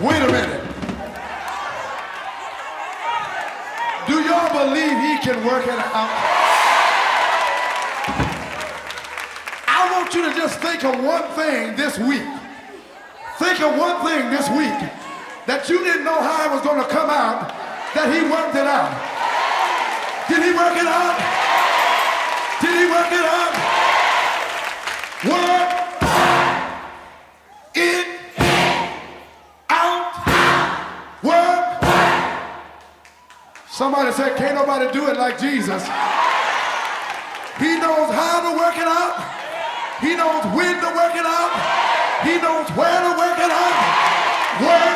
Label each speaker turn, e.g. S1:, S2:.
S1: Wait a minute. Do y'all believe he can work it out? I want you to just think of one thing this week. Think of one thing this week that you didn't know how it was going to come out, that he worked it out. Did he work it out? Did he work it out? Work it out. Work. Somebody said, can't nobody do it like Jesus. He knows how to work it out. He knows when to work it out. He knows where to work it out. Work